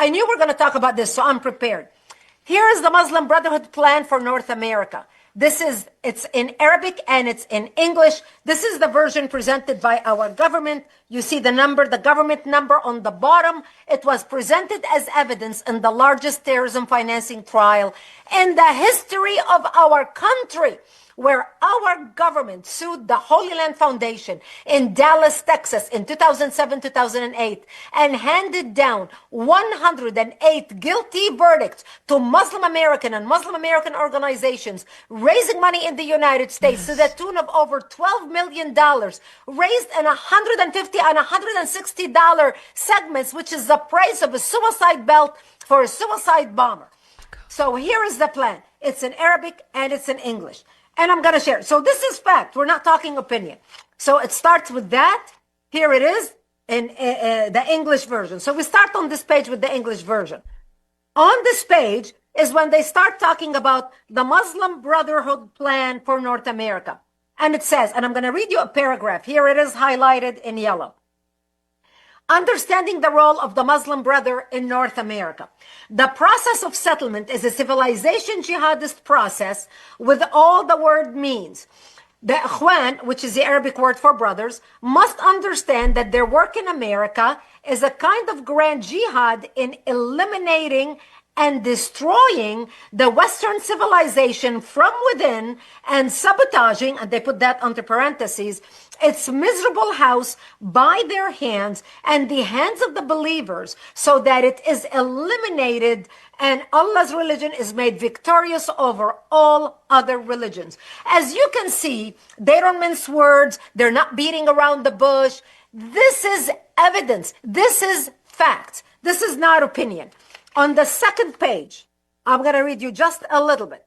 I knew we were going to talk about this, so I'm prepared. Here is the Muslim Brotherhood plan for North America. It's in Arabic and it's in English. This is the version presented by our government. You see the number, the government number on the bottom. It was presented as evidence in the largest terrorism financing trial in the history of our country, where our government sued the Holy Land Foundation in Dallas, Texas in 2007-2008 and handed down 108 guilty verdicts to Muslim American and Muslim American organizations raising money in the United States to the tune of over $12 million, raised in $150 and $160 segments, which is the price of a suicide belt for a suicide bomber. So here is the plan. It's in Arabic and it's in English. And I'm going to share. So this is fact. We're not talking opinion. So it starts with that. Here it is in the English version. So we start on this page with the English version. On this page is when they start talking about the Muslim Brotherhood plan for North America. And it says, and I'm going to read you a paragraph. Here it is highlighted in yellow. Understanding the role of the Muslim brother in North America. The process of settlement is a civilization jihadist process with all the word means. The Ikhwan, which is the Arabic word for brothers, must understand that their work in America is a kind of grand jihad in eliminating and destroying the Western civilization from within and sabotaging, and they put that under parentheses, its miserable house by their hands and the hands of the believers, so that it is eliminated and Allah's religion is made victorious over all other religions. As you can see, they don't mince words. They're not beating around the bush. This is evidence. This is fact. This is not opinion. On the second page, I'm going to read you just a little bit.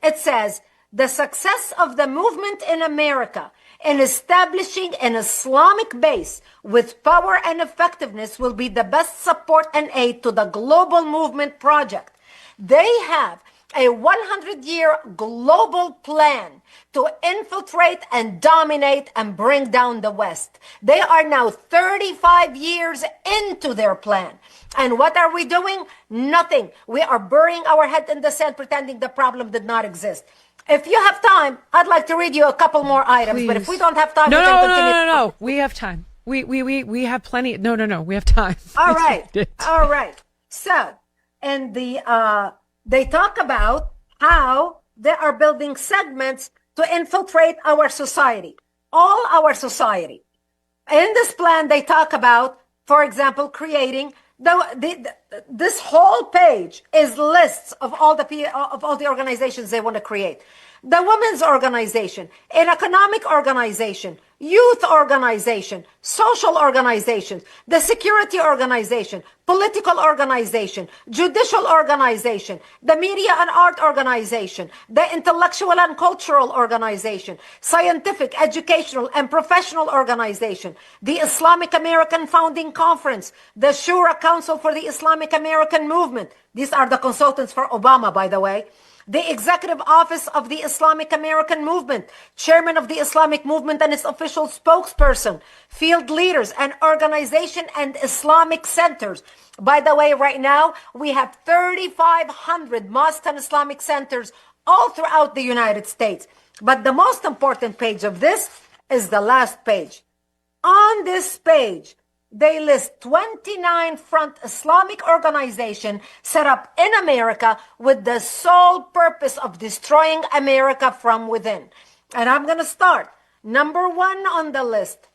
It says, the success of the movement in America in establishing an Islamic base with power and effectiveness will be the best support and aid to the global movement project. They have a 100-year global plan to infiltrate and dominate and bring down the West. They are now 35 years into their plan. And what are we doing? Nothing. We are burying our head in the sand, pretending the problem did not exist. If you have time, I'd like to read you a couple more items. Please. But if we don't have time, we can continue. No. We have time. We have plenty. No. We have time. All right. So, and they talk about how they are building segments to infiltrate our society, all our society. In this plan, they talk about, for example, creating this whole page is lists of all the organizations they want to create. The women's organization, an economic organization, youth organization, social organizations, the security organization, political organization, judicial organization, the media and art organization, the intellectual and cultural organization, scientific, educational, and professional organization, the Islamic American Founding Conference, the Shura Council for the Islamic American Movement. These are the consultants for Obama, by the way. The Executive Office of the Islamic American Movement, Chairman of the Islamic Movement and its official spokesperson, field leaders and organization and Islamic centers. By the way, right now, we have 3,500 mosques and Islamic centers all throughout the United States. But the most important page of this is the last page. On this page, they list 29 front Islamic organizations set up in America with the sole purpose of destroying America from within. And I'm going to start. Number 1 on the list.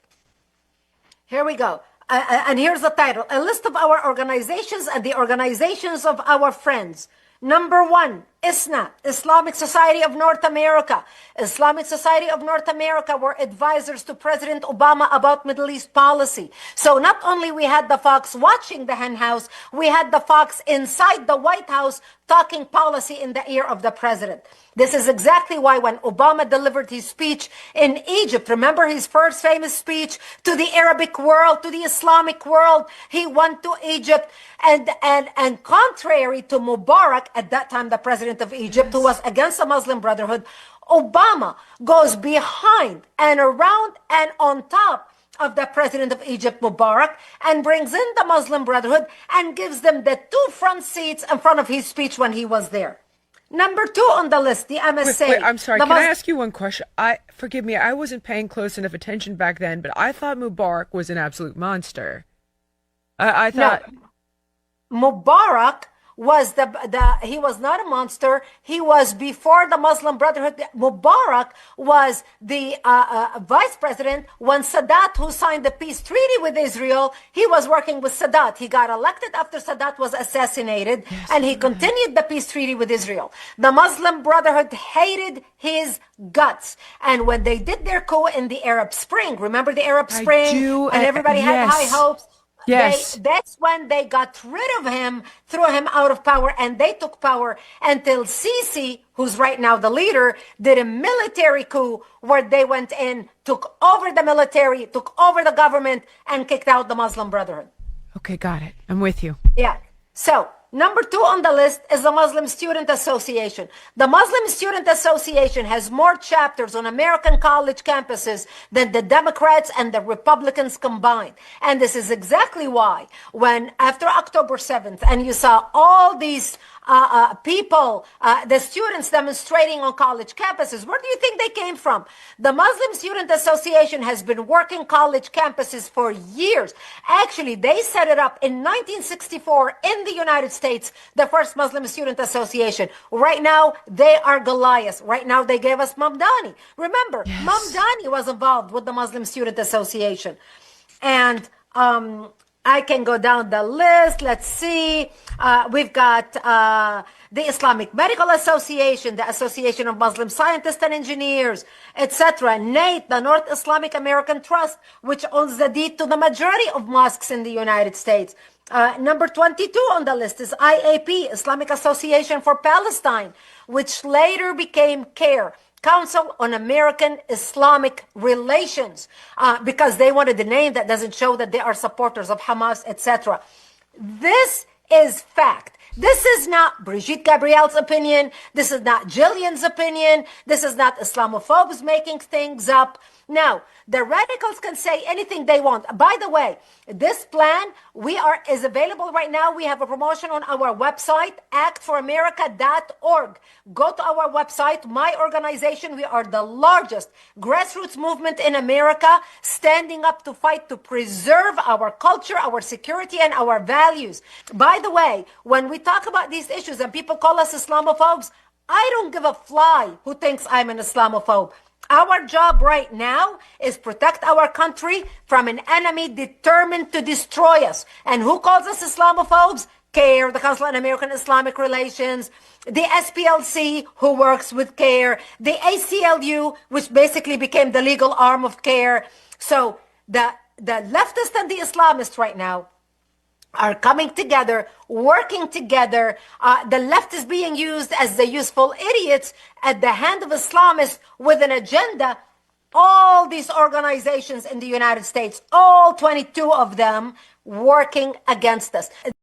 Here we go. And here's the title. A list of our organizations and the organizations of our friends. Number 1, ISNA, Islamic Society of North America. Islamic Society of North America were advisors to President Obama about Middle East policy. So not only we had the Fox watching the hen house, we had the Fox inside the White House talking policy in the ear of the president. This is exactly why when Obama delivered his speech in Egypt, remember his first famous speech to the Arabic world, to the Islamic world, he went to Egypt and contrary to Mubarak, at that time the president of Egypt, who was against the Muslim Brotherhood, Obama goes behind and around and on top of the president of Egypt, Mubarak, and brings in the Muslim Brotherhood and gives them the 2 front seats in front of his speech when he was there. Number 2 on the list, the MSA. Wait, I'm sorry. Can I ask you one question? Forgive me, I wasn't paying close enough attention back then, but I thought Mubarak was an absolute monster. I thought Mubarak was he was not a monster. He was before the Muslim Brotherhood. Mubarak was the vice president when Sadat, who signed the peace treaty with Israel, he was working with Sadat. He got elected after Sadat was assassinated, and he continued the peace treaty with Israel. The Muslim Brotherhood hated his guts. And when they did their coup in the Arab Spring, remember the Arab Spring? And everybody had high hopes. Yes. That's when they got rid of him, threw him out of power, and they took power until Sisi, who's right now the leader, did a military coup where they went in, took over the military, took over the government, and kicked out the Muslim Brotherhood. Okay, got it. I'm with you. Yeah. So, number 2 on the list is the Muslim Student Association. The Muslim Student Association has more chapters on American college campuses than the Democrats and the Republicans combined. And this is exactly why when after October 7th and you saw all these people, the students demonstrating on college campuses, where do you think they came from? The Muslim Student Association has been working college campuses for years. Actually, they set it up in 1964 in the United States, the first Muslim Student Association. Right now, they are Goliath. Right now, they gave us Mamdani. Remember, Mamdani was involved with the Muslim Student Association. And I can go down the list. Let's see. We've got the Islamic Medical Association, the Association of Muslim Scientists and Engineers, etc. NATE, the North Islamic American Trust, which owns the deed to the majority of mosques in the United States. Number 22 on the list is IAP, Islamic Association for Palestine, which later became CARE, Council on American Islamic Relations, because they wanted a name that doesn't show that they are supporters of Hamas, etc. This is fact. This is not Brigitte Gabriel's opinion. This is not Jillian's opinion. This is not Islamophobes making things up. Now, the radicals can say anything they want. By the way, this plan is available right now. We have a promotion on our website, actforamerica.org. Go to our website, my organization. We are the largest grassroots movement in America, standing up to fight to preserve our culture, our security, and our values. By the way, when we talk about these issues and people call us Islamophobes, I don't give a fly who thinks I'm an Islamophobe. Our job right now is protect our country from an enemy determined to destroy us. And who calls us Islamophobes? CARE, the Council on American Islamic Relations, the SPLC, who works with CARE, the ACLU, which basically became the legal arm of CARE. So the leftists and the Islamists right now are coming together, working together. The left is being used as the useful idiots at the hand of Islamists with an agenda. All these organizations in the United States, all 22 of them, working against us.